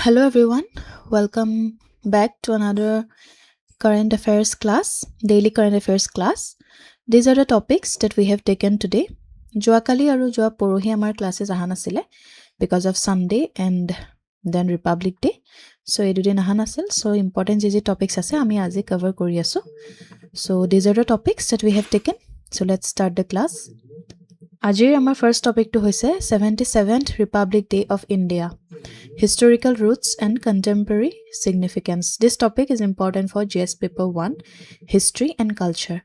Hello everyone, welcome back to another current affairs class, daily current affairs class. These are the topics that we have taken today. Joakali aru joa porohi amar classes ahan asile because of Sunday and then Republic Day. So edudin ahan asil, so important jiji topics ase ami aji cover kori asu. So these are the topics that we have taken. So let's start the class. Ajir amar first topic to hoise 77th Republic Day of India. Historical roots and contemporary significance. This topic is important for GS paper 1, history and culture.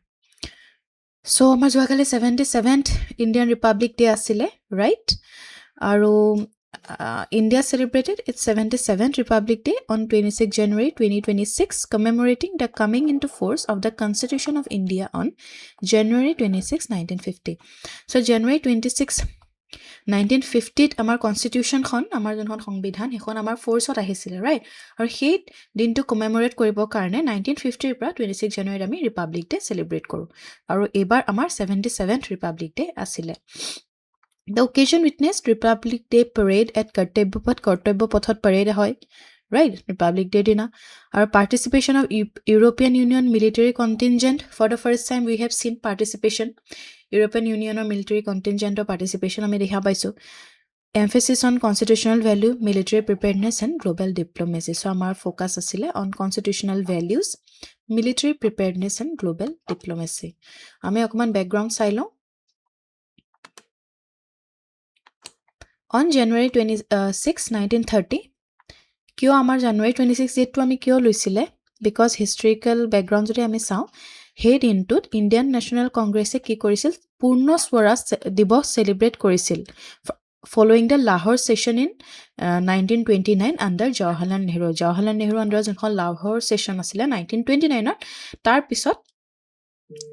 So amar joakali 77th Indian Republic Day asile, right? Aru India celebrated its 77th Republic Day on 26 January 2026, commemorating the coming into force of the Constitution of India on January 26, 1950. So January 26, 1950 আমাৰ কনষ্টিটিউশ্যনখন আমাৰ যোনখন সংবিধান সেইখন আমাৰ ফ'ৰ্চত আহিছিলে right আৰু সেই দিনটো কমেমৰেট কৰিবৰ কাৰণে 1950 পৰা 26 জানুৱাৰীত আমি ৰিপাব্লিক ডে চেলিব্ৰেট কৰোঁ আৰু এইবাৰ আমাৰ 77th ৰিপাব্লিক ডে আছিলে The occasion witnessed Republic Day parade at কৰ্তব্যপথত parade হয় right Republic Day dina our participation of European Union military contingent for the first time we have seen participation European Union or military contingent or participation ami dekha paisu emphasis on constitutional value military preparedness and global diplomacy so amar focus asile on constitutional values military preparedness and global diplomacy ami okman background sailo on January 26 1930 কিয় আমাৰ জানুৱাৰী 26 ডেটটো আমি কিয় লৈছিলে because historical background যদি আমি চাওঁ সেই দিনটোত ইণ্ডিয়ান নেশ্যনেল কংগ্ৰেছে কি কৰিছিল পূৰ্ণ স্বৰাজ দিৱস চেলিব্ৰেট কৰিছিল following the Lahore session in 1929 under Jawaharlal Nehru under যোনখন Lahore session আছিলে 1929 তাৰ পিছত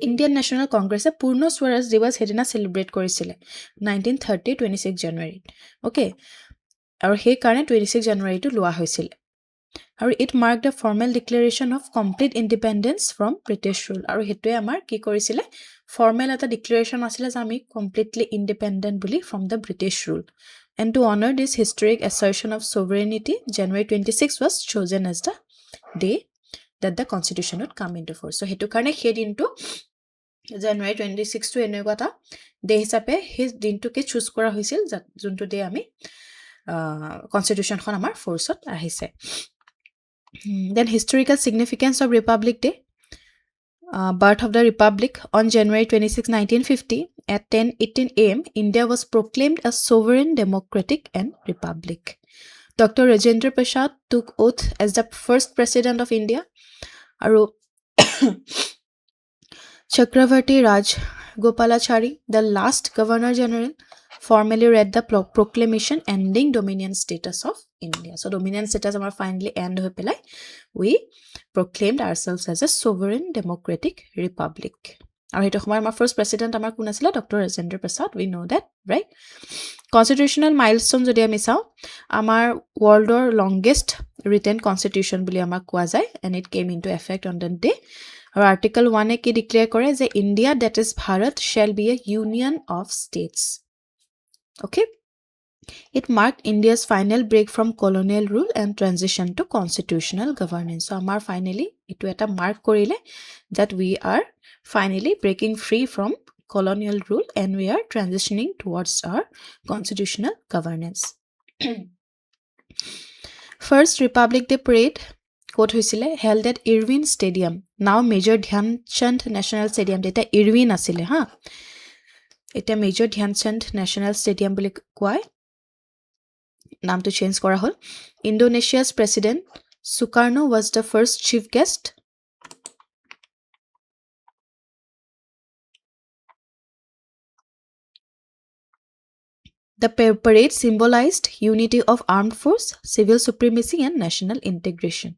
ইণ্ডিয়ান নেশ্যনেল কংগ্ৰেছে পূৰ্ণ স্বৰাজ দিৱস হেদিনা চেলিব্ৰেট কৰিছিলে 1930 26 জানুৱাৰীত ওকে আৰু সেই কাৰণে 26 জানুৱাৰীটো লোৱা হৈছিল আৰু it mark the formal declaration of complete independence from British rule আৰু সেইটোৱে আমাৰ কি কৰিছিলে ফৰ্মেল এটা ডিক্লেৰেশ্যন আছিলে যে আমি কমপ্লিটলি ইণ্ডিপেণ্ডেণ্ট বুলি from the British rule and to honour this historic assertion of sovereignty January 26 was chosen as the day that the constitution would come into force so হেতু কাৰণে সেই দিনটো জানুৱাৰী 26 টো এনেকুৱা এটা ডে হিচাপে সেই দিনটোকে চুজ কৰা হৈছিল যোনটো ডে আমি কনষ্টিটিউশ্যনখন আমাৰ ফ'ৰ্চত আহিছে then historical significance of Republic Day birth of the Republic on January 26 1950 at 10:18 a.m. India was proclaimed a sovereign democratic and republic Dr. Rajendra Prasad took oath as the first president of India aru Chakravarti Raj Gopalachari the last governor general formally read the proclamation ending dominion status of India. So dominion status amar finally end hoi pelai we proclaimed ourselves as a sovereign democratic republic. Aru hetu khomar amar first president amar kun asila Dr. Rajendra Prasad we know that right. Constitutional milestone jodi ami sao amar world or longest written constitution boli amar koa jay and it came into effect on that day. Or article 1 ki declare kore je India that is Bharat shall be a union of states. Okay, it marked India's final break from colonial rule and transition to constitutional governance. So, amar finally, it eta mark korile that we are finally breaking free from colonial rule and we are transitioning towards our constitutional governance. First Republic Day parade ক'ত হৈছিলে held at Irvin Stadium, now Major Dhyan Chand National Stadium. এটা Irvin আছিলে হা এটা major Dhyanchand national stadium বুলি কোৱায় নামটো change কৰা হ'ল Indonesia's president Sukarno was the first chief guest The parade symbolized unity of armed force, civil supremacy and national integration.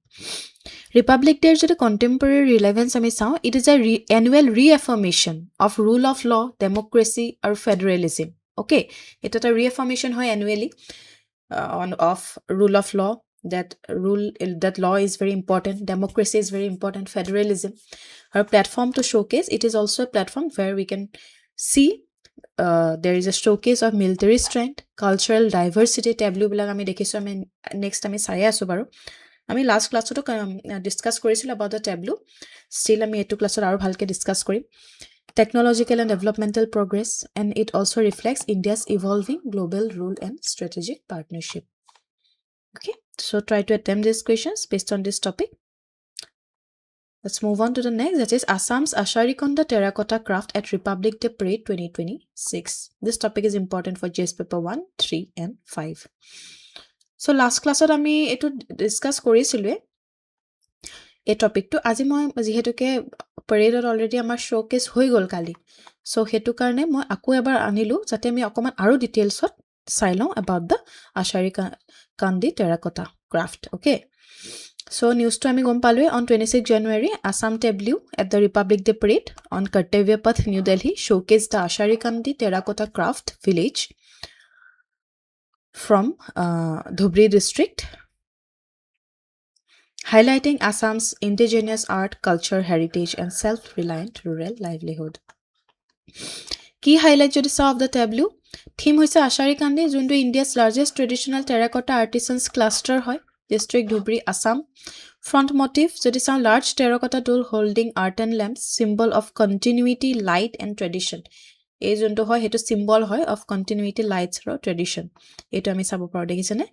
Republic Day is a contemporary relevance ami sao it is a annual reaffirmation of rule of law democracy or federalism okay it is a reaffirmation hoy annually of rule of law that law is very important democracy is very important federalism our platform to showcase it is also a platform where we can see there is a showcase of military strength, cultural diversity, tableau বিলাক আমি দেখিছো আমি next আমি চাই আছো বাৰু আমি last classতো discuss কৰিছিল about the tableau still আমি এটো ক্লাছত আৰু ভালকে discuss কৰিম technological and developmental progress and it also reflects India's evolving global role and strategic partnership. Okay, so try to attempt these questions based on this topic. Let's move on to the next, that is Assam's Asharikonda Terracotta Craft at Republic Day Parade 2026. This topic is important for GS paper 1, 3 and 5. So last class আমি এটো discuss কৰিছিলুৱে এই টপিকটো আজি মই যেহেতুকে parade already আমাৰ showcase হৈ গল কালি so হেতু কাৰণে মই আকো এবাৰ আনিলো যাতে আমি অকমান আৰু ডিটেইলছত চাই লওঁ about the Asharikonda Terracotta Craft. Okay, so news to ami gom palwe on 26 January Assam tableau at the Republic Day Parade on Kartavya Path, New Delhi showcased the Asharikonda Terracotta Craft village from Dhubri district, highlighting Assam's indigenous art, culture, heritage and self-reliant rural livelihood. Key highlight jodi saw of the tableau theme hoise Asharikonda junto India's largest traditional terracotta artisans cluster hoy district Dhubri, Assam. Front motif jodi saw large terracotta tool holding art and lamps, symbol of continuity, light and tradition. এই যোনটো হয় হেতু symbol হয় of continuity, lights or tradition. এটো আমি চাব পাৰো দেখিছেনে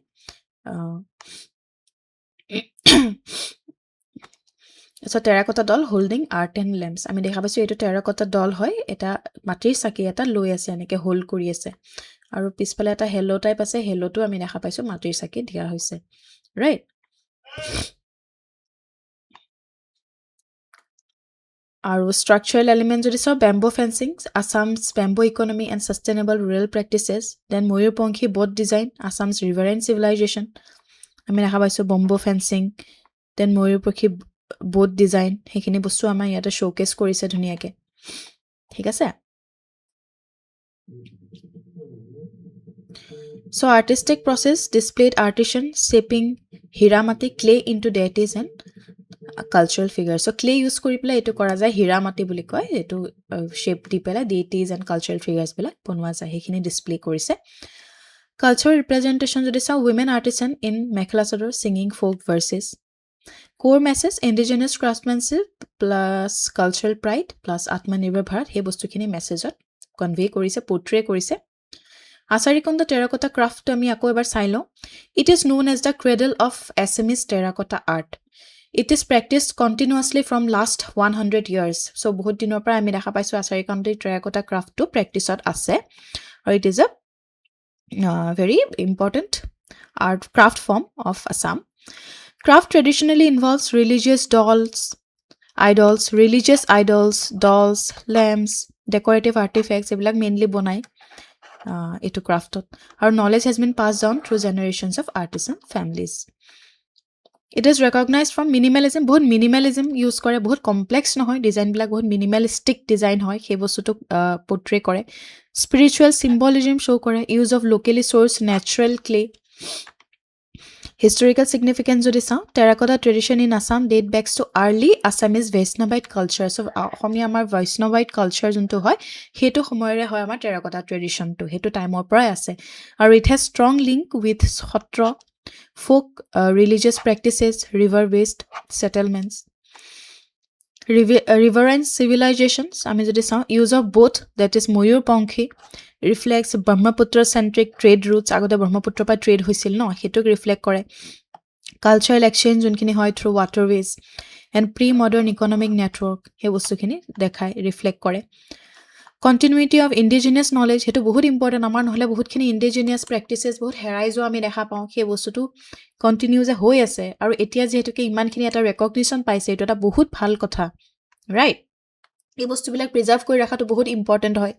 So terracotta doll holding art and lamps. আমি দেখা পাইছো এটো terracotta doll হয় এটা মাটিৰ চাকি এটা লৈ আছে এনেকে হোল্ড কৰি আছে আৰু পিছফালে এটা হেলো টাইপ আছে হেলোটো আমি দেখা পাইছো মাটিৰ চাকি দিয়া হৈছে right. Our structural elements jodi saw bamboo fencing, Assam's bamboo economy and sustainable rural practices, then Moyurponghi boat design, Assam's riverine civilization. আমি দেখা পাইছো bamboo fencing, then Moyurponghi boat design, হেখিনি বস্তু আমাৰ ইয়াতে showcase কৰিছে ধুনিয়াকে ঠিক আছে So artistic process displayed artisan shaping hiramati clay into deities and cultural figures. So clay use kori pela eto kora jay hiramati boli koy eto shape di pela deities and cultural figures bela bonwa jay hekhini display korise. Cultural representation jodi sa women artisan in mekhela chador singing folk verses. Core message indigenous craftsmanship plus cultural pride plus Atmanirbhar Bharat he bostu khini message convey korise portray korise. Asharikonda terracotta craft ami ako ebar sailo. It is known as the cradle of Assamese terracotta art. It is practiced continuously from last 100 years. So bahut dinor pora ami dekha paisu Asharikonda terracotta craft to practice ot ase or it is a very important art craft form of Assam. Craft traditionally involves religious idols, dolls, lamps, decorative artifacts ebilak mainly bonai etu craft. Our knowledge has been passed down through generations of artisan families. It is recognized from minimalism. Bahut minimalism use kore, bahut complex nohoy, design bilak bahut minimalistic design hoy, he bostuto portray kore. Spiritual symbolism show kore, use of locally sourced natural clay. Historical significance jodi sa terracotta tradition in Assam date back to early Assamese Vaishnavite culture. So homi amar Vaishnavite culture junto hoy hetu homoyre hoy amar terracotta tradition to hetu time or pray ase or it has strong link with Sotra folk religious practices, river based settlements, riverine civilizations. Ami jodi sa use of both that is Moyurponghi reflects Brahmaputra centric trade routes agote Brahmaputra pa trade hoisil no hetuk reflect kore. Cultural exchange junkhini hoy through waterways and pre-modern economic network he bostu khini dekhai reflect kore. Continuity of indigenous knowledge hetu bahut important amar নহলে bahut khini indigenous practices bahut herai jo ami dekha pau he bostu tu continue je hoi ase aru etia jehetu ke iman khini eta recognition paise etu eta bahut bhal kotha right ei bostu bilak preserve kori rakha tu bahut important hoy.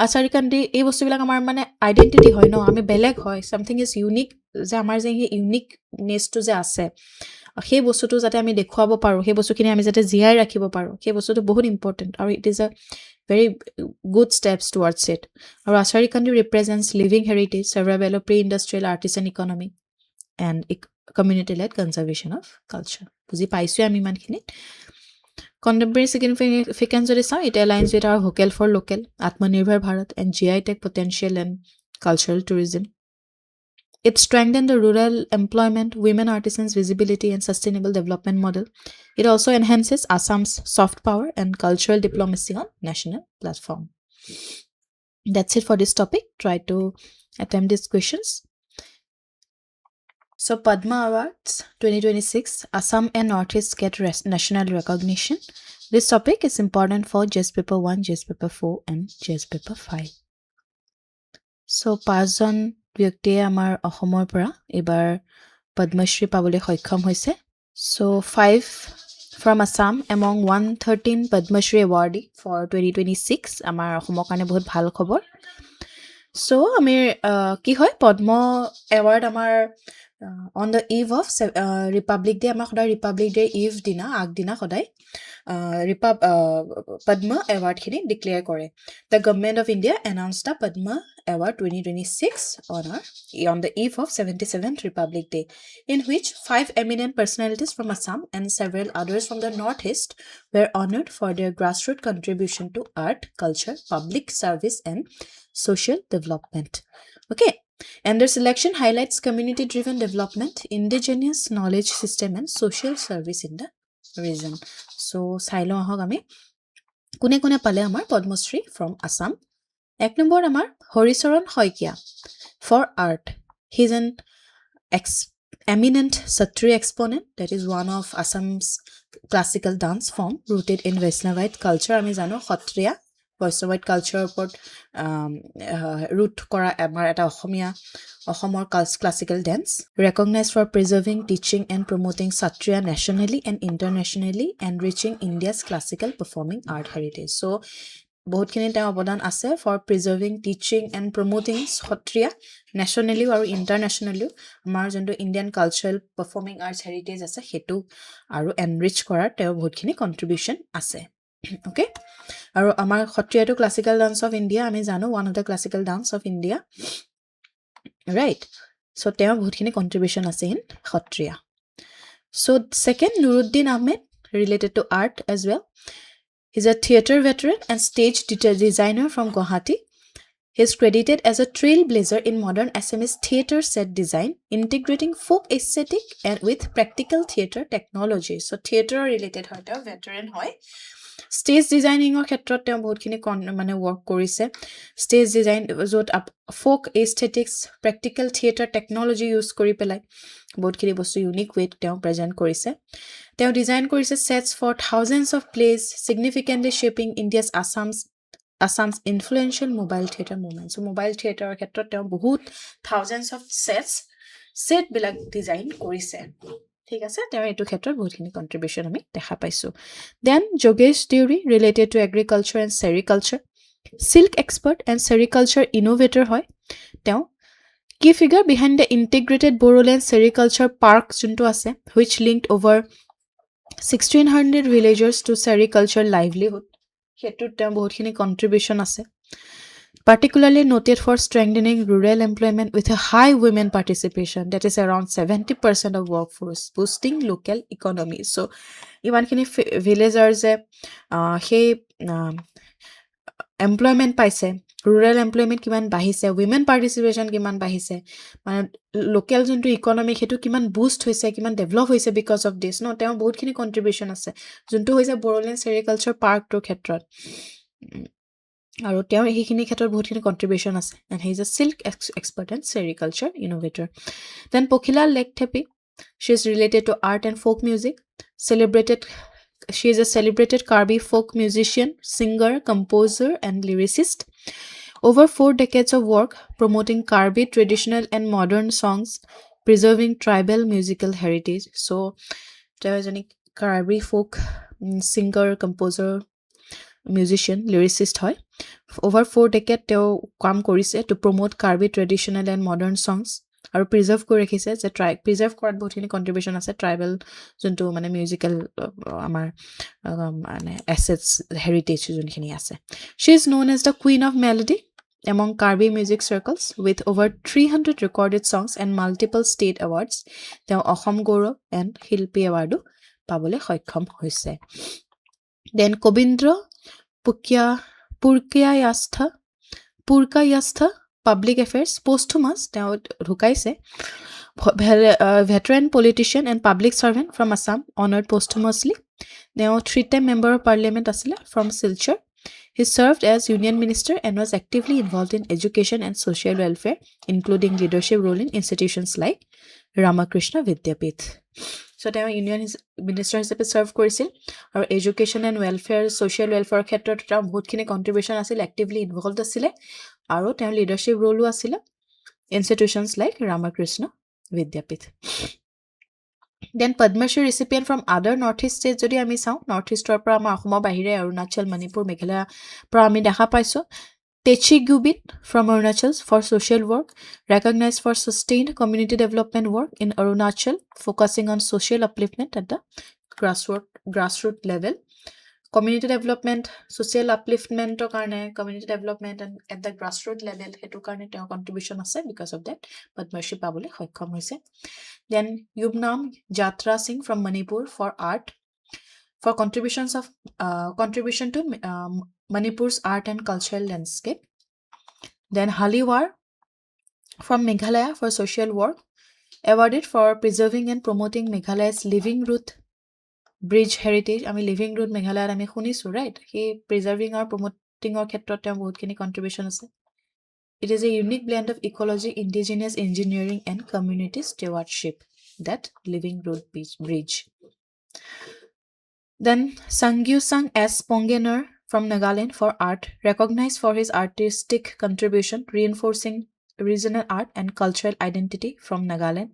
Asharikonda এই বস্তুবিলাক আমাৰ মানে identity হয় ন আমি বেলেগ হয় something is unique যে আমাৰ যে ইউনিকনেস টো যে আছে সেই বস্তুটো যাতে আমি দেখুৱাব পাৰো সেই বস্তুখিনি আমি যাতে জিয়াই ৰাখিব পাৰো সেই বস্তুটো বহুত ইম্পৰ্টেন্ট আৰু it is a very good steps towards it. Our Asharikonda represents living heritage, survival of pre-industrial artisan economy and community-led conservation of culture. বুজি পাইছো আমি মানখিনি Contemporary significance যদি চাওঁ, it aligns with our vocal for local, Atmanirbhar Bharat, and GI tech potential and cultural tourism. It strengthened the rural employment, women artisans' visibility, and sustainable development model. It also enhances Assam's soft power and cultural diplomacy on national platform. That's it for this topic. Try to attempt these questions. So Padma Awards 2026, Assam and Northeast get national recognition. This topic is important for JS paper 1, JS paper 4 and JS paper 5. So পাঁচজন ব্যক্তিয়ে আমাৰ অসমৰ পৰা এবাৰ পদ্মশ্ৰী পাবলৈ সক্ষম হৈছে. So 5 from Assam among 113 Padma Shri awardee for 2026. আমাৰ অসমৰ কাৰণে বহুত ভাল খবৰ. So আমি কি হয় পদ্ম এৱাৰ্ড আমাৰ on the eve of Republic Day, আমাৰ সদায় Republic Day eve দিনা আগদিনা সদায় Padma Award খিনি declare কৰে. The government of India announced the Padma Award 2026 on the eve of 77th Republic Day, in which 5 eminent personalities from Assam and several others from the Northeast were honored for their grassroots contribution to art, culture, public service, and social development. Okay. And their selection highlights community-driven development, indigenous knowledge system, and social service in the region. So, sailo ahok ami kune kune pale amar Padmashri from Assam. Ek number amar Horicharan Hoikia for art. He's an eminent Satriya exponent, that is one of Assam's classical dance form rooted in Vaishnavite culture. Ami jano Satriya Vaishnavite culture upon root kora amar eta Ohomor classical dance, recognized for preserving, teaching, and promoting Satriya nationally and internationally, enriching India's classical performing art heritage. So, বহুতখিনি তেওঁ অৱদান আছে for preserving, teaching, and promoting Satriya nationally আৰু internationally. আমাৰ যোনটো Indian cultural performing arts heritage আছে সেইটো আৰু enrich কৰাৰ তেওঁ বহুতখিনি contribution আছে. Okay, আৰু আমাৰ সত্ৰীয়াটো classical dance of India আমি জানো, one of the classical dance of India, right? So তেওঁ বহুতখিনি contribution আছে in Sattriya. So second, Nuruddin Ahmed, related to art as well. He's a theater veteran and stage designer from Guwahati. He's credited as a trailblazer in modern Assamese theater set design, integrating folk aesthetic and with practical theater technology. So theater related hoita veteran hoy. Stage designing or ক্ষেত্ৰত তেওঁ বহুতখিনি মানে work কৰিছে. Stage design য'ত folk aesthetics, practical theater technology use কৰি পেলাই বহুতখিনি বস্তু unique way তেওঁ present কৰিছে. তেওঁ design কৰিছে sets for thousands of plays, significantly shaping Assam's influential mobile theater movement. So mobile theater ক্ষেত্ৰত তেওঁ বহুত thousands of set বিলাক design কৰিছে. ঠিক আছে, তেওঁৰ এইটো ক্ষেত্ৰত বহুতখিনি contribution আমি দেখা পাইছো. Then Jogesh Deuri, related to agriculture and sericulture, silk expert and sericulture innovator হয় তেওঁ. Key figure behind the integrated Bodoland sericulture park যোনটো আছে, which linked over 1600 villagers to sericulture livelihood. হেতুত তেওঁ বহুতখিনি contribution আছে. Particularly noted for strengthening rural employment with a high women participation, that is around 70% of workforce, boosting local economy. So imankhini villagers he employment paise, rural employment kiman bahise, women participation kiman bahise, mane local jontu economy hetu kiman boost hoise, kiman develop hoise because of this. No, তেওঁ বহুতখিনি contribution আছে jontu hoise Bodoland sericulture park to ক্ষেত্ৰত. আৰু তেওঁ এইখিনি ক্ষেত্ৰত বহুতখিনি contribution আছে, and he is a silk expert and sericulture innovator. Then Pokhila Lekthepi, she is related to art and folk music. She is a celebrated Karbi folk musician, singer, composer, and lyricist. Over 4 decades of work promoting Karbi traditional and modern songs, preserving tribal musical heritage. So there is a Karbi folk singer, composer, musician, lyricist hoy. Over 4 decades তেওঁ কাম কৰিছে to promote Karbi traditional and modern songs আৰু preserve কৰি ৰাখিছে, যে preserve কৰাত বহুতখিনি contribution আছে tribal যোনটো মানে musical আমাৰ মানে assets heritage যোনখিনি আছে. She is known as the queen of melody among Karbi music circles with over 300 recorded songs and multiple state awards. তেওঁ অসম গৌৰৱ and শিল্পী award পাবলৈ সক্ষম হৈছে. Then Kobindra Purkayastha Public Affairs posthumous তেওঁ ঢুকাইছে veteran politician and public servant from Assam honored posthumously তেওঁ three-time member of parliament asile from Silchar. He served as union minister and was actively involved in education and social welfare, including leadership role in institutions like Ramakrishna Vidyapith. So তেওঁ union minister হিচাপে serve কৰিছিল আৰু education and welfare social welfare ক্ষেত্ৰত তেওঁ বহুতখিনি contribution আছিল, actively involved আছিলে আৰু তেওঁ leadership role আছিলে institutions like Ramakrishna Vidyapith. Then Padma Shri recipient from other northeast states যদি আমি চাওঁ northeastৰ পৰা আমাৰ অসমৰ বাহিৰে অৰুণাচল মণিপুৰ মেঘালয় পৰা আমি দেখা পাইছো Techi Gubin from Arunachal for social work, recognized for sustained community development work in Arunachal, focusing on social upliftment at the grassroots level. Community development, social upliftment community development and at the grassroots level hetu karne teo contribution ase because of that Padma Shri pabole hoikom hoise. Then Yubnam Jatra Singh from Manipur for art for contribution to Manipur's art and cultural landscape. Then Haliwar from Meghalaya for social work, awarded for preserving and promoting Meghalaya's living root bridge heritage. I mean living root Meghalaya ami khunisu, right? He preserving or promoting or khetrot tem bahut kini contribution ase. It is a unique blend of ecology, indigenous engineering and community stewardship, that living root bridge. Then Sangyu Sang S. Pongener from Nagaland for art, recognized for his artistic contribution, reinforcing regional art and cultural identity from Nagaland.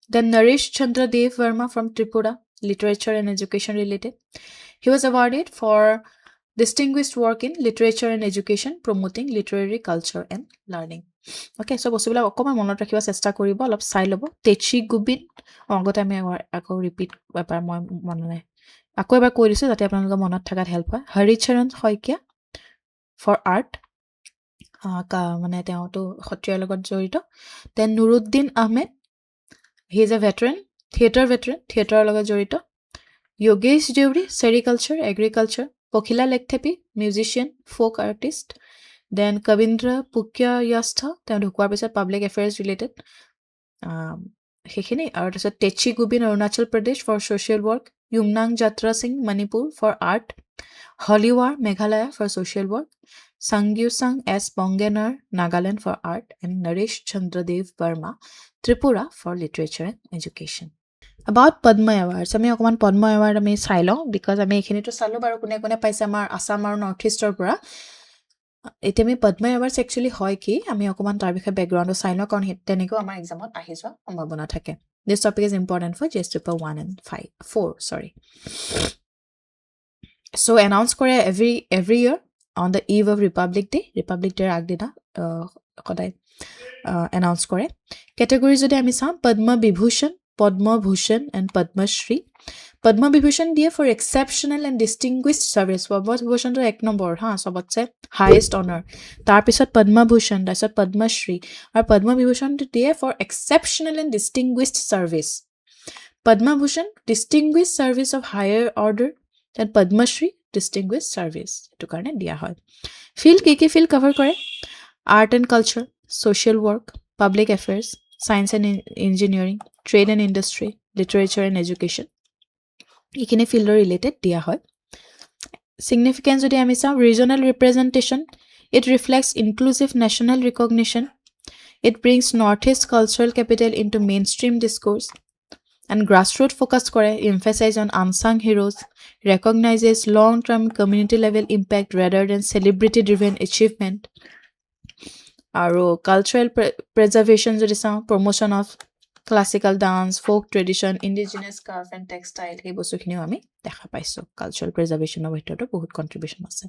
Then Naresh Chandra Dev Verma from Tripura, literature and education related. He was awarded for distinguished work in literature and education, promoting literary culture and learning. Okay, so possible okoma monot rakhiba chesta koribo olop sai lobo. Techi Gubin agota ami ako repeat epar moi monone আকৌ এবাৰ কৈ দিছো যাতে আপোনালোকৰ মনত থাকাত help হয় Haricharan Saikia for art মানে তেওঁটো সত্ৰীয়াৰ লগত জড়িত then Nuruddin Ahmed he is a veteran থিয়েটাৰৰ লগত জড়িত যোগেশ দেউৰী সেৰিকালচাৰ এগ্ৰিকালচাৰ পখিলা লেকথেপি musician folk artist then Kabindra Purkayastha তেওঁ ঢুকুৱাৰ পিছত পাব্লিক এফেয়াৰ্ছ ৰিলেটেড সেইখিনি আৰু তাৰপিছত Techi Gubin Arunachal Pradesh for social work Yumnang Jatra Singh Manipur for art, Holiwar Meghalaya for social work, Sangyu Sang S. Pongener Nagaland for art, and Naresh Chandradev Verma Tripura for literature and education. About Padma Awards, আমি অকমান Padma Award আমি চাই লওঁ because আমি এইখিনিটো চালো বাৰু কোনে পাইছে আমাৰ আসাম আৰু নৰ্থ ইষ্টৰ পৰা এতিয়া আমি Padma Awards actually হয় কি আমি অকমান তাৰ বিষয়ে ব্যাকগ্ৰাউণ্ড চাই লওঁ কাৰণ তেনেকৈ আমাৰ এক্সামত আহি যোৱা সম্ভাৱনা থাকে This topic is important for JS Paper 1 and 4, sorry. So announce kore every year on the eve of Republic Day agdina kodai announce kore. Categories jodi ami sam Padma Bhushan and Padma Shri. Padma Vibhushan দিয়ে for exceptional and distinguished service. Padma Vibhushan to ek number ha sobotse highest honor. Tar pisot Padma Bhushan, tasot Padma Shri. Ar Padma Vibhushan দিয়ে for exceptional and distinguished service. Padma Bhushan distinguished service of higher order and Padma Shri distinguished service. To karne dia hoy. Field ki field cover kore? Art and culture, social work, public affairs, science and engineering, trade and industry, literature and education. Ikine field related dia hoy significance jodi ami sa regional representation it reflects inclusive national recognition it brings northeast cultural capital into mainstream discourse and grassroots focus kore emphasize on unsung heroes recognizes long term community level impact rather than celebrity driven achievement aro cultural preservation jodi sa promotion of classical dance, folk tradition, indigenous craft and textile এই বস্তুখিনিও আমি দেখা পাইছো cultural preservation of ভিতৰতো বহুত contribution আছে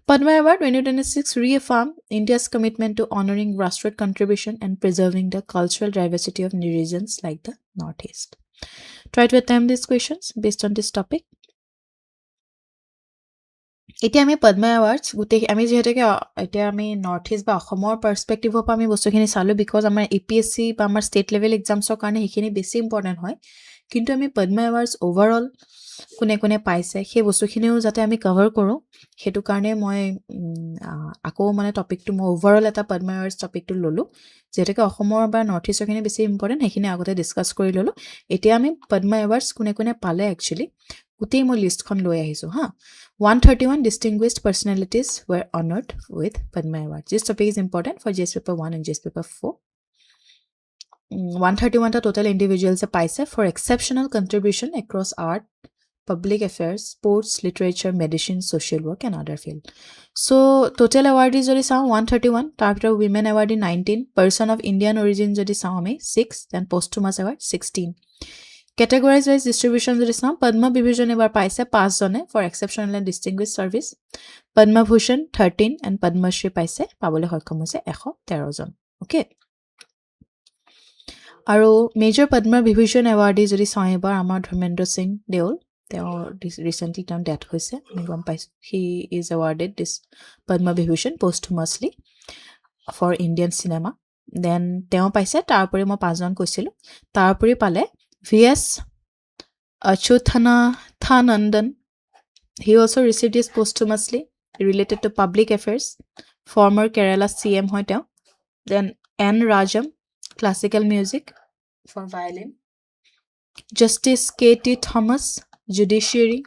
Padma Award 2026 reaffirm India's commitment to honoring grassroots contribution and preserving the cultural diversity of regions like the Northeast. Try to attempt these questions based on this topic. এতিয়া আমি Padma Awards গুটেই আমি যেহেতুকে এতিয়া আমি north east বা অসমৰ পাৰ্সপেক্টিভৰ পৰা আমি বস্তুখিনি চালো বিকজ আমাৰ APSC বা আমাৰ ষ্টেট লেভেল এক্সামছৰ কাৰণে সেইখিনি বেছি ইম্পৰ্টেন্ট হয় কিন্তু আমি Padma Awards ওভাৰঅল কোনে কোনে পাইছে সেই বস্তুখিনিও যাতে আমি কভাৰ কৰোঁ সেইটো কাৰণে মই আকৌ মানে টপিকটো মই অভাৰঅল এটা পদ্মা এৱাৰ্ডছ টপিকটো ল'লোঁ যিহেতুকে অসমৰ বা নৰ্থ ইষ্টৰখিনি বেছি ইম্পৰ্টেণ্ট সেইখিনি আগতে ডিছকাছ কৰি ল'লোঁ এতিয়া আমি পদ্মা এৱাৰ্ডছ কোনে কোনে পালে একচুৱেলি গোটেই মই লিষ্টখন লৈ আহিছোঁ হা 131 distinguished personalities were honored with Padma Award. This topic is important for GS paper 1 and GS paper 4. 131 ta total individuals paise for exceptional contribution across art, public affairs, sports, literature, medicine, social work and other field. So total awardees jodi saw 131, after women awardee 19, person of Indian origin jodi saw ame 6, then posthumous award 16. Categorized wise distribution jodi saw Padma Vibhushan ebar paise 5 jone for exceptional and distinguished service, Padma Bhushan 13 and Padma Shri paise pabole hoikom hoise 113 jon. Okay. আৰু major Padma Vibhushan এৱাৰ্ডি যদি চাওঁ এবাৰ আমাৰ ধৰ্মেন্দ্ৰ সিং দেওল তেওঁ recently তেওঁ death হৈছে আমি গম পাইছোঁ he is awarded this Padma Vibhushan posthumously for Indian cinema then তেওঁ পাইছে তাৰপৰি মই 5 জন কৈছিলোঁ তাৰপৰি পালে VS Achyuthanandan. He also received his posthumously related to public affairs, former Kerala CM হয় তেওঁ then N Rajam, classical music for violin, Justice KT Thomas, judiciary,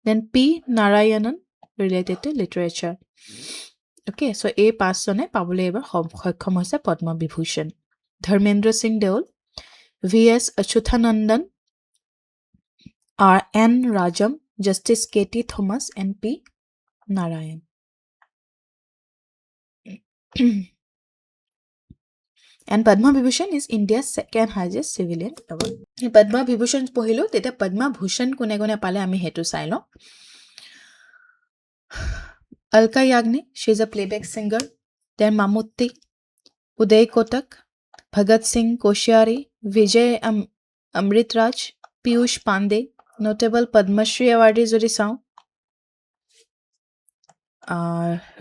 then P Narayanan, related to literature. Okay, so a pasone pabule ebar hoikom hoise Padma Vibhushan. Dharmendra Singh Deol, VS Achyuthanandan, N Rajam, Justice KT Thomas and P Narayan. And Padma Vibhushan is India's second highest civilian award. Padma Vibhushan pohilo tete Padma Bhushan kone kone pale ami hetu sai lo. Alka Yagnik, she is a playback singer. Then Mammootty, Uday Kotak, Bhagat Singh Koshyari, Vijay Amritraj, Piyush Pandey, notable Padma Shri awardees jodi sao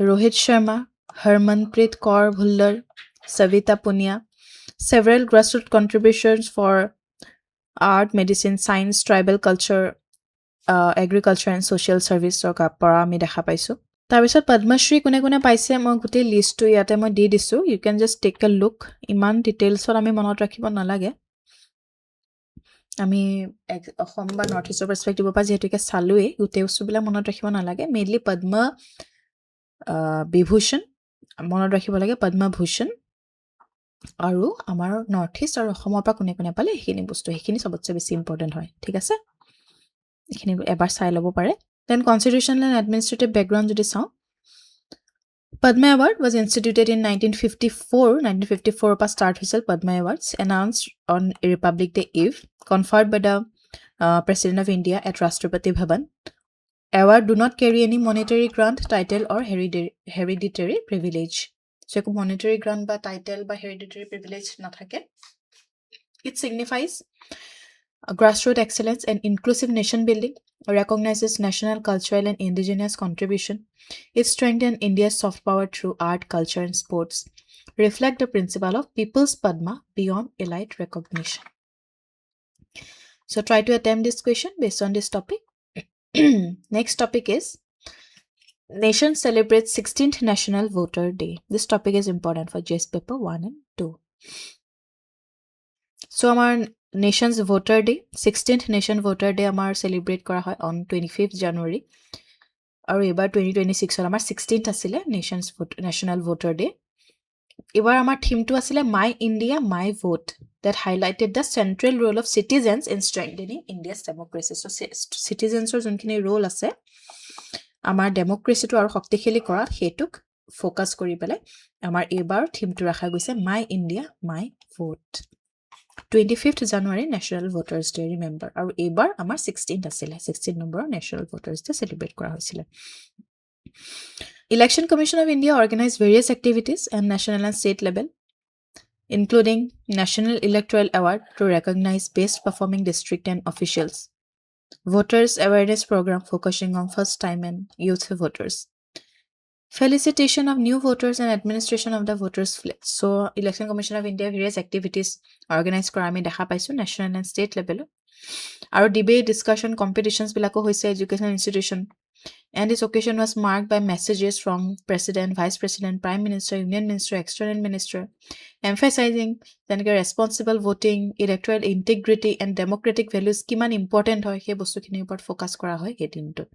Rohit Sharma, Harmanpreet Kaur Bhullar, Savita Punia. Several grassroots contributions for art, medicine, science, tribal culture, agriculture and social service পৰা আমি দেখা পাইছোঁ তাৰপিছত পদ্মশ্ৰী কোনে কোনে পাইছে মই গোটেই লিষ্টটো ইয়াতে মই দি দিছোঁ you can just take a look ইমান ডিটেইলছত আমি মনত ৰাখিব নালাগে আমি অসম বা নৰ্থ ইষ্টৰ পাৰ্সপেক্টিভৰ পৰা যেহেতুকে চালোৱেই গোটেই বস্তুবিলাক মনত ৰাখিব নালাগে মেইনলি পদ্মা বিভূষণ মনত ৰাখিব লাগে পদ্মা ভূষণ আৰু আমাৰ নৰ্থ ইষ্ট আৰু অসমৰ পৰা কোনে কোনে পালে সেইখিনি বস্তু সেইখিনি সবতছে বেছি ইম্পৰ্টেণ্ট হয় ঠিক আছে এইখিনি এবাৰ চাই ল'ব পাৰে then constitutional and administrative background যদি চাওঁ Padma Award was instituted in 1954 পৰা start হৈছিল Padma Awards announced on Republic Day Eve conferred by the President of India at Rashtrapati Bhavan. Award do not carry any monetary grant, title or hereditary privilege. So ekko monetary grant ba title ba hereditary privilege nathake. It signifies grassroots excellence and inclusive nation building, recognizes national, cultural and indigenous contribution. It strengthens India's soft power through art, culture and sports. Reflect the principle of People's Padma beyond elite recognition. So try to attempt this question based on this topic. Next topic is Nation celebrates 16th National Voter Day. This topic is important for GS paper 1 and 2. So our Nation's Voter Day, 16th Nation Voter Day amar celebrate kora hoy on 25th January. Aru ebar 2026 amar 16th asile National Voter Day. Ebar amar theme to asile My India, My Vote, that highlighted the central role of citizens in strengthening India's democracy. So citizens or jonkhini role ase amar democracy to aru shaktikhali korat hetuk focus kori pele amar ebar theme to rakha goise My India, My Vote. 25th January National Voters Day, remember. Aru ebar amar 16th asile 16 number National Voters Day celebrate kora hoisile. Election Commission of India organized various activities at national and state level, including National Electoral Award to recognize best performing district and officials, Voters Awareness Program focusing on first time and youth voters, felicitation of new voters and administration of the voters flag. So Election Commission of India various activities organized kora ami dekha paisu national and state level. আৰু debate discussion competitions বিলাকো হৈছে educational institution and this occasion was marked by messages from president vice president prime minister union minister external minister emphasizing তেনেকৈ responsible voting electoral integrity and democratic values কিমান important হয় সেই বস্তুখিনিৰ ওপৰত focus কৰা হয় এই দিনটোত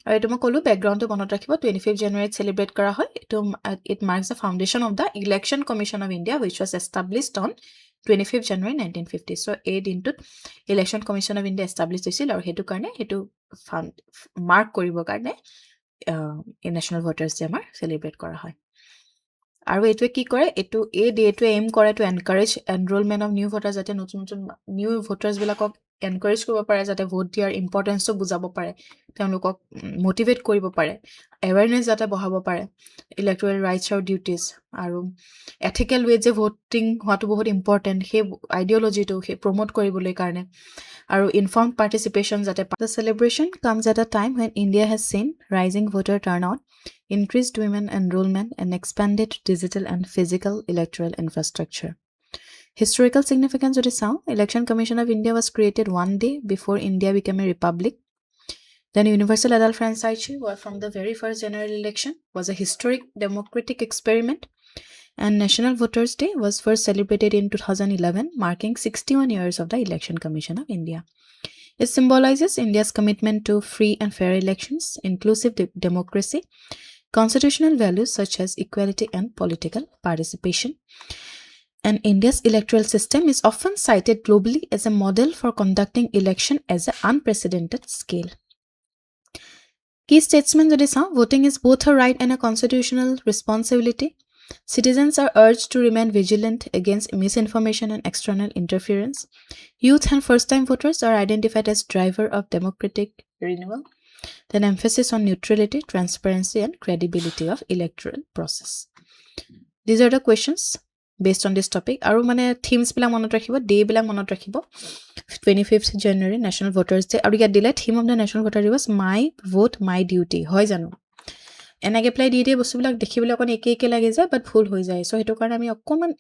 আৰু এইটো মই ক'লো বেকগ্ৰাউণ্ডটো মনত ৰাখিব 25 জানুৱাৰীত চেলিব্ৰেট কৰা হয় এইটো it marks the foundation of the election commission of India which was established on 25 January 1950 so' এই দিনটোত election commission of India establish হৈছিল আৰু সেইটো কাৰণে সেইটো মাৰ্ক কৰিবৰ কাৰণে নেশ্যনেল ভোটাৰ্ছ ডে আমাৰ চেলিব্ৰেট কৰা হয় আৰু এইটোৱে কি কৰে এইটো এই ডেটোৱে এইম কৰে to encourage enrolment of new voter যাতে নতুন নতুন নিউ ভোটাৰ্ছবিলাকক এনকাৰেজ কৰিব পাৰে যাতে ভোট দিয়াৰ ইম্পৰ্টেঞ্চটো বুজাব পাৰে তেওঁলোকক মটিভেট কৰিব পাৰে এৱেৰনেছ যাতে বঢ়াব পাৰে ইলেক্টৰেল ৰাইটছ আৰু ডিউটিজ আৰু এথিকেল ৱেত যে ভোটিং হোৱাটো বহুত ইম্পৰ্টেণ্ট সেই আইডিঅ'লজিটো সেই প্ৰমোট কৰিবলৈ কাৰণে আৰু ইনফৰ্ম পাৰ্টিচিপেশ্যন যাতে দ্য চেলিব্ৰেশ্যন কামছ এট আ time when India has seen rising voter turnout, increased women enrollment, and expanded digital and physical electoral infrastructure. Historical significance of the Sound Election Commission of India was created one day before India became a republic. Then universal adult franchise from the very first general election was a historic democratic experiment. And National Voters Day was first celebrated in 2011, marking 61 years of the Election Commission of India. It symbolizes India's commitment to free and fair elections, inclusive democracy, constitutional values such as equality and political participation. And India's electoral system is often cited globally as a model for conducting election as an unprecedented scale. Key statements of this voting is both a right and a constitutional responsibility. Citizens are urged to remain vigilant against misinformation and external interference. Youth and first-time voters are identified as driver of democratic renewal. Then emphasis on neutrality, transparency, and credibility of electoral process. These are the questions based on this topic. Aru mane themes bila monot rakhibo, day bila monot rakhibo. 25th January National Voters Day. Aru dile theme of the National Voter Day was My Vote, My Duty. Hoy janu. এনেকৈ ply দি দিয়ে বস্তুবিলাক দেখিবলৈ অকণ একে লাগে যায় বাট ভুল হৈ যায় চ' সেইটো কাৰণে আমি অকণমান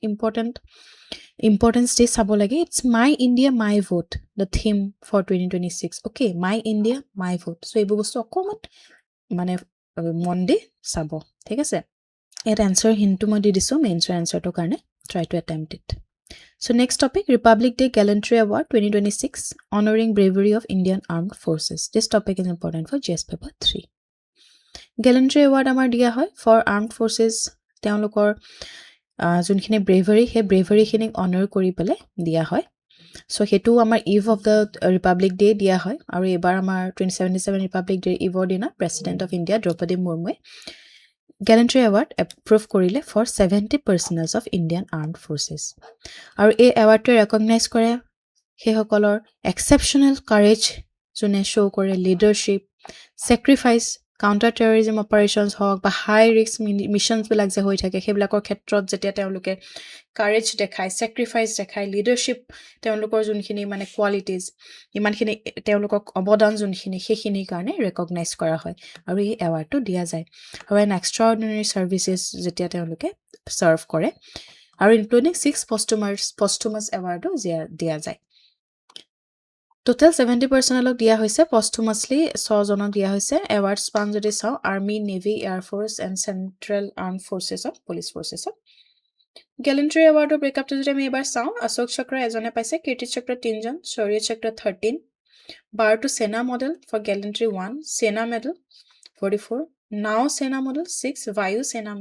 ইম্পৰ্টেঞ্চ দি চাব লাগে it's my India my vote the theme for 2026 okay my India my vote so' এইবোৰ বস্তু অকণমান মানে মন দি চাব ঠিক আছে ইয়াত এনচাৰ হিণ্টটো মই দি দিছোঁ মেইনছৰ এনচাৰটোৰ কাৰণে try to attempt it so' next topic Republic Day gallantry award 2026 honouring bravery of Indian armed forces this topic is important for GS paper 3 gallantry award আমাৰ দিয়া হয় ফৰ আৰ্মড ফ'ৰ্চেছ তেওঁলোকৰ যোনখিনি ব্ৰেভাৰী সেই ব্ৰেভাৰীখিনিক অনাৰ কৰি পেলাই দিয়া হয় চ' সেইটো আমাৰ eve of the republic day দিয়া হয় আৰু এইবাৰ আমাৰ 2077 ৰিপাব্লিক ডে ইভৰ দিনা প্ৰেচিডেণ্ট অফ ইণ্ডিয়া দ্ৰৌপদী মুৰ্মুৱে গেলেণ্ট্ৰি এৱাৰ্ড এপ্ৰুভ কৰিলে for 70 personnels of Indian armed forces আৰু এই এৱাৰ্ডটোৱে ৰেকগনাইজ কৰে সেইসকলৰ এক্সেপশ্যনেল কাৰেজ যোনে শ্ব' কৰে leadership sacrifice counter terrorism operations হওক বা হাই ৰিস্ক মিছনছবিলাক যে হৈ থাকে সেইবিলাকৰ ক্ষেত্ৰত যেতিয়া তেওঁলোকে কাৰেজ দেখায় ছেক্ৰিফাইচ দেখায় লিডাৰশ্বিপ তেওঁলোকৰ যোনখিনি মানে কোৱালিটিজ ইমানখিনি তেওঁলোকক অৱদান যোনখিনি সেইখিনিৰ কাৰণে ৰেকগনাইজ কৰা হয় আৰু এই এৱাৰ্ডটো দিয়া যায় আৰু এন এক্সট্ৰা অৰ্ডিনেৰী ছাৰ্ভিচেছ যেতিয়া তেওঁলোকে ছাৰ্ভ কৰে আৰু ইনক্লুডিং 6 পষ্টুমাছ এৱাৰ্ডো দিয়া যায় টোটেল 70 পাৰ্চনেলক দিয়া হৈছে পষ্টুমাছলি 6 জনক দিয়া হৈছে এৱাৰ্ড স্পান যদি চাওঁ army navy air force and central arm ফ'ৰ্চেছক পুলিচ ফ'ৰ্চেছক গেলেণ্ট্ৰি এৱাৰ্ডৰ ব্ৰেকআপটো যদি আমি এবাৰ চাওঁ অশোক চক্ৰ এজনে পাইছে কীৰ্তি চক্ৰ 3জন শৌৰ্য চক্ৰ 13 বাৰটো সেনা মডেল ফৰ গেলেণ্ট্ৰি 1 সেনা মেডেল 44 নাও সেনা model 6 Vayu Sena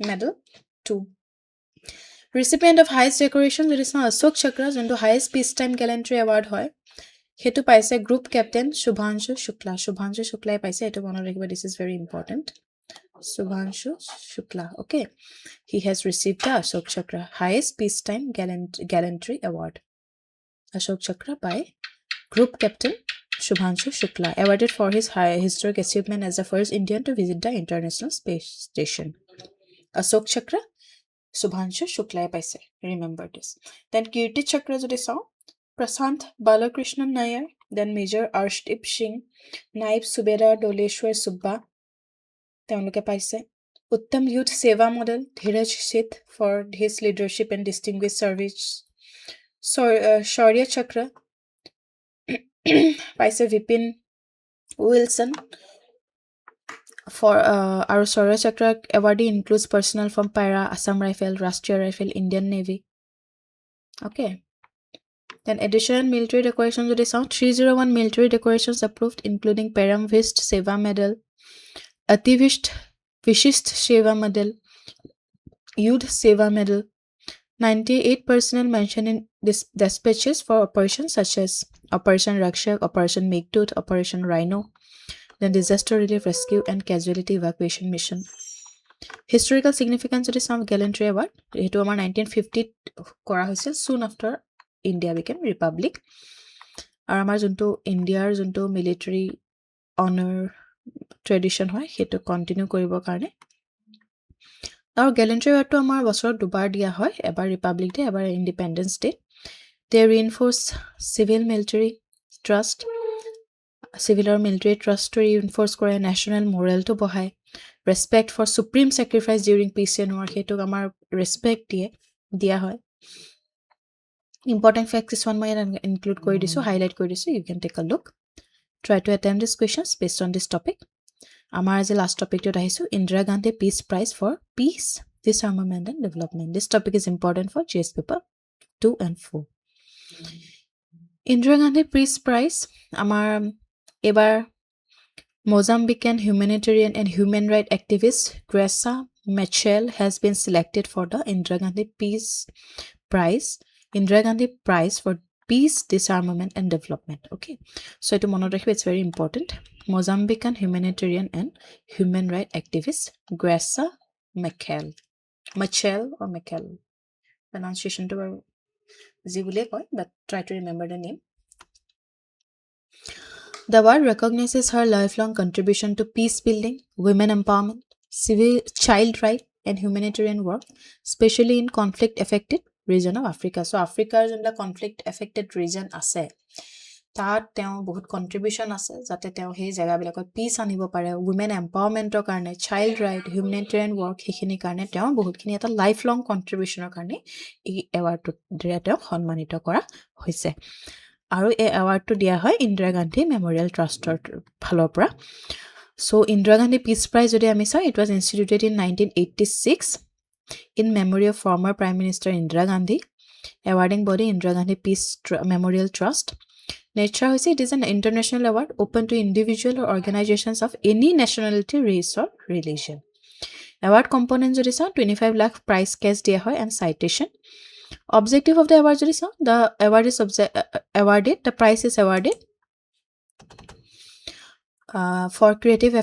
medal 2 recipient of highest decoration যদি চাওঁ অশোক চক্ৰ যোনটো highest peace time gallantry award হয় সেইটো পাইছে গ্ৰুপ কেপ্টেইন শুভাংশু শুক্লাই পাইছে এইটো মনত ৰাখিব this is very important Shubhanshu Shukla okay he has received the Ashok Chakra highest peace time gallantry award Ashok Chakra by group captain Shubhanshu Shukla awarded for his historic achievement as the first Indian to visit the International Space Station Ashoka Chakra Shubhanshu শুক্লাই পাইছে remember দিছ then Kirti Chakra যদি চাওঁ Prashant Balakrishnan Nair, then Major Arshdeep Singh, Naib Subedar Doleshwar Subba, তেওঁলোকে পাইছে Uttam Youth Seva Model, Dheeraj Sheth for his leadership and distinguished service. Shaurya Chakra পাইছে Bipin Wilson for our Shaurya Chakra awardee includes personnel from Para, Assam Rifle, Rashtriya Rifle, Indian Navy. Okay. Then additional military decorations with sound 301 military decorations approved, including Paramvist Seva Medal, Ativist Vishist Seva Medal, Yudh Seva Medal. 98 personnel mentioned in dispatches for operations such as Operation Rakshak, Operation Meghtooth, Operation Rhino, then Disaster Relief Rescue and Casualty Evacuation Mission. Historical significance of the Sound Gallantry Award, it was 1950 কৰা হৈছিল soon after India became republic. আৰু আমাৰ যোনটো ইণ্ডিয়াৰ যোনটো military অনাৰ tradition হয় সেইটো কণ্টিনিউ কৰিবৰ কাৰণে আৰু গেলেণ্ট্ৰি এৱাৰ্ডটো আমাৰ বছৰত দুবাৰ দিয়া হয়, এবাৰ ৰিপাব্লিক ডে, এবাৰ independence day. They reinforce civil military trust, civil আৰু মিলিটাৰী ট্ৰাষ্টটো ৰিইনফোৰ্চ কৰে, নেশ্যনেল মৰেলটো বঢ়ায়, respect for supreme sacrifice during peace and war, সেইটোক আমাৰ ৰেচপেক্ট দিয়া হয়। ইম্পৰ্টেণ্ট ফেক্ট কিছুমান মই ইয়াত ইনক্লুড কৰি দিছোঁ, হাইলাইট কৰি দিছোঁ, you can take a look. Try to attempt this questions based on this topic. আমাৰ আজি লাষ্ট টপিকটোত আহিছোঁ, Indira Gandhi peace prize for peace, disarmament and development. This topic is important for GS paper 2 and 4. Indira Gandhi peace prize আমাৰ এইবাৰ Mozambican humanitarian and human rights activist Gressa Machel has been selected for the Indira Gandhi Peace Prize. Indira Gandhi Prize for Peace, Disarmament and Development. Okay, so to monorakhi, it's very important. Mozambican humanitarian and human rights activist Gressa Machel or Machel. Pronunciation to zibule koi, but try to remember the name. The award recognizes her lifelong contribution to peace building, women empowerment, civil child right and humanitarian work, especially in conflict-affected region of Africa. So Africa is in the conflict-affected region ase. তাত তেওঁ বহুত contribution আছে যাতে তেওঁ সেই জেগাবিলাকত piece আনিব পাৰে, উইমেন এম্পাৱাৰমেণ্টৰ কাৰণে, চাইল্ড ৰাইট, হিউমেনিটেৰিয়ান ৱৰ্ক, সেইখিনিৰ কাৰণে তেওঁ বহুতখিনি এটা লাইফ লং কণ্ট্ৰিবিউশ্যনৰ কাৰণে এই এৱাৰ্ডটোৰে তেওঁক সন্মানিত কৰা হৈছে। আৰু এই এৱাৰ্ডটো দিয়া হয় ইন্দিৰা গান্ধী মেমৰিয়েল ট্ৰাষ্টৰ ফালৰ পৰা। So' Indira Gandhi peace prize যদি আমি চাওঁ, it was instituted in 1986 in memory of former prime minister Indira Gandhi. Awarding body Indira Gandhi peace memorial trust. Nature হৈছে it is an international award open to individual or organisations of any nationality, race or religion. Award component যদি চাওঁ 25 lakh prize cash দিয়া হয় and citation. Objective of the award is the award is awarded, the prize is awarded for creative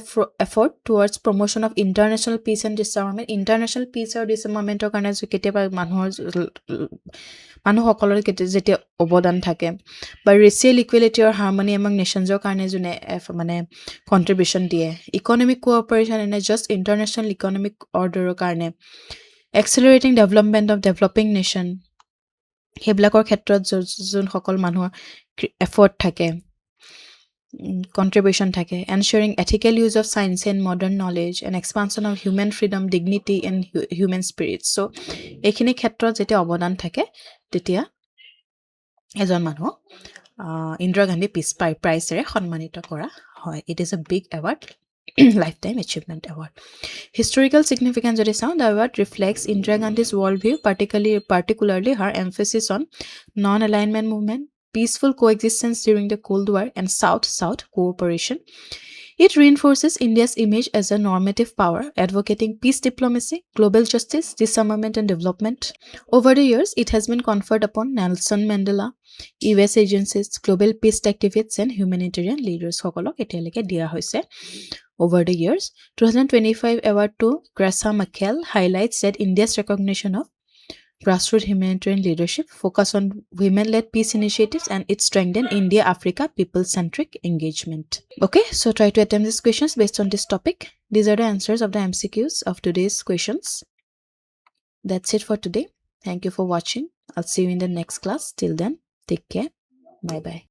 effort towards promotion of international peace and disarmament. International peace or disarmament কাৰণে কেতিয়াবা মানুহসকলৰ যেতিয়া অৱদান থাকে বা racial equality আৰু harmony among নেশ্যনছৰ কাৰণে যোনে মানে কণ্ট্ৰিবিউশ্যন দিয়ে, economic cooperation and just international economic অৰ্ডাৰৰ কাৰণে, accelerating development of developing nation, সেইবিলাকৰ ক্ষেত্ৰত যোনসকল মানুহৰ এফৰ্ট থাকে, কণ্ট্ৰিবিউশ্যন থাকে, ensuring ethical use of science and modern knowledge and expansion of human freedom, dignity and human spirit. So' এইখিনি ক্ষেত্ৰত যেতিয়া অৱদান থাকে তেতিয়া এজন মানুহক ইন্দিৰা গান্ধী পিচ প্ৰাইজেৰে সন্মানিত কৰা হয়। It is a big award, Lifetime Achievement Award. Historical significance of the sound, the award reflects Indira Gandhi's worldview, particularly her emphasis on non-alignment movement, peaceful coexistence during the Cold War, and South-South cooperation. It reinforces India's image as a normative power, advocating peace diplomacy, global justice, disarmament, and development. Over the years, it has been conferred upon Nelson Mandela, US agencies, global peace activists, and humanitarian leaders. Over the years, 2025 award to Gressa Machel highlights that India's recognition of grassroots humanitarian leadership, focus on women-led peace initiatives, and it strengthened India-Africa people-centric engagement. Okay, so try to attempt these questions based on this topic. These are the answers of the MCQs of today's questions. That's it for today. Thank you for watching. I'll see you in the next class. Till then, take care. Bye-bye.